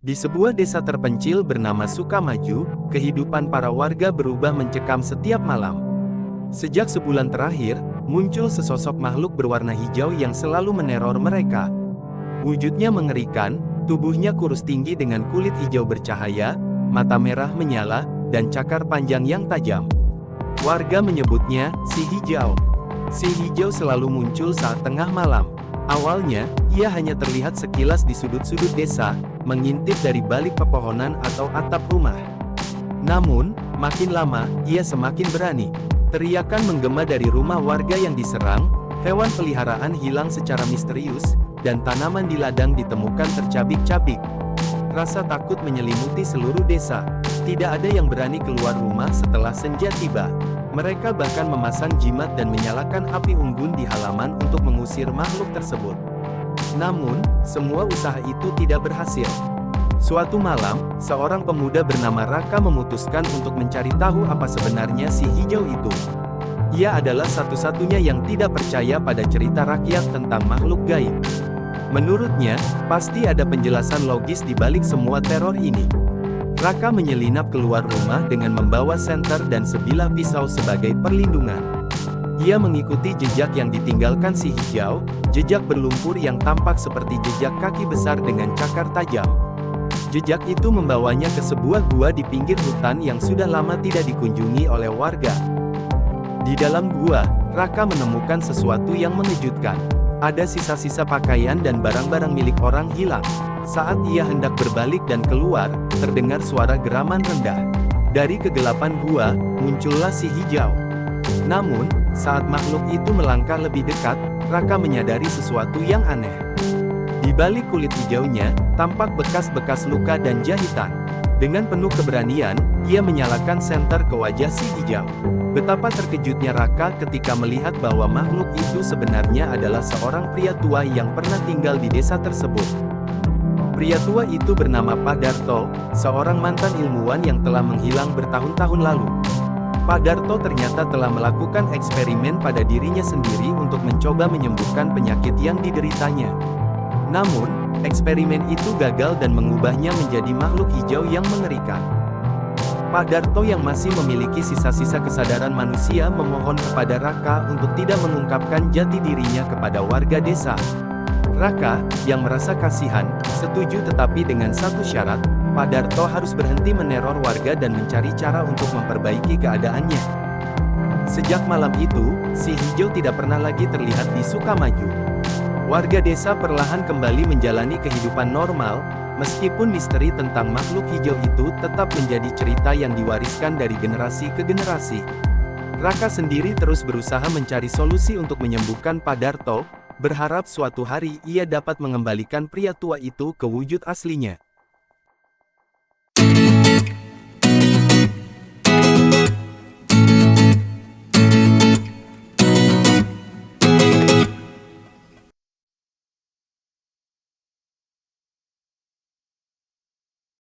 Di sebuah desa terpencil bernama Sukamaju, kehidupan para warga berubah mencekam setiap malam. Sejak sebulan terakhir, muncul sesosok makhluk berwarna hijau yang selalu meneror mereka. Wujudnya mengerikan, tubuhnya kurus tinggi dengan kulit hijau bercahaya, mata merah menyala, dan cakar panjang yang tajam. Warga menyebutnya si hijau. Si hijau selalu muncul saat tengah malam. Awalnya, ia hanya terlihat sekilas di sudut-sudut desa, mengintip dari balik pepohonan atau atap rumah. Namun, makin lama, ia semakin berani. Teriakan menggema dari rumah warga yang diserang, hewan peliharaan hilang secara misterius, dan tanaman di ladang ditemukan tercabik-cabik. Rasa takut menyelimuti seluruh desa. Tidak ada yang berani keluar rumah setelah senja tiba. Mereka bahkan memasang jimat dan menyalakan api unggun di halaman untuk mengusir makhluk tersebut. Namun, semua usaha itu tidak berhasil. Suatu malam, seorang pemuda bernama Raka memutuskan untuk mencari tahu apa sebenarnya si hijau itu. Ia adalah satu-satunya yang tidak percaya pada cerita rakyat tentang makhluk gaib. Menurutnya, pasti ada penjelasan logis di balik semua teror ini. Raka menyelinap keluar rumah dengan membawa senter dan sebilah pisau sebagai perlindungan. Ia mengikuti jejak yang ditinggalkan si hijau, jejak berlumpur yang tampak seperti jejak kaki besar dengan cakar tajam. Jejak itu membawanya ke sebuah gua di pinggir hutan yang sudah lama tidak dikunjungi oleh warga. Di dalam gua, Raka menemukan sesuatu yang mengejutkan. Ada sisa-sisa pakaian dan barang-barang milik orang hilang. Saat ia hendak berbalik dan keluar, terdengar suara geraman rendah. Dari kegelapan gua, muncullah si hijau. Namun, saat makhluk itu melangkah lebih dekat, Raka menyadari sesuatu yang aneh. Di balik kulit hijaunya, tampak bekas-bekas luka dan jahitan. Dengan penuh keberanian, ia menyalakan senter ke wajah si hijau. Betapa terkejutnya Raka ketika melihat bahwa makhluk itu sebenarnya adalah seorang pria tua yang pernah tinggal di desa tersebut. Pria tua itu bernama Pak Darto, seorang mantan ilmuwan yang telah menghilang bertahun-tahun lalu. Pak Darto ternyata telah melakukan eksperimen pada dirinya sendiri untuk mencoba menyembuhkan penyakit yang dideritanya. Namun, eksperimen itu gagal dan mengubahnya menjadi makhluk hijau yang mengerikan. Pak Darto yang masih memiliki sisa-sisa kesadaran manusia memohon kepada Raka untuk tidak mengungkapkan jati dirinya kepada warga desa. Raka, yang merasa kasihan, setuju tetapi dengan satu syarat, Pak Darto harus berhenti meneror warga dan mencari cara untuk memperbaiki keadaannya. Sejak malam itu, si hijau tidak pernah lagi terlihat di Sukamaju. Warga desa perlahan kembali menjalani kehidupan normal, meskipun misteri tentang makhluk hijau itu tetap menjadi cerita yang diwariskan dari generasi ke generasi. Raka sendiri terus berusaha mencari solusi untuk menyembuhkan Pak Darto, berharap suatu hari ia dapat mengembalikan pria tua itu ke wujud aslinya.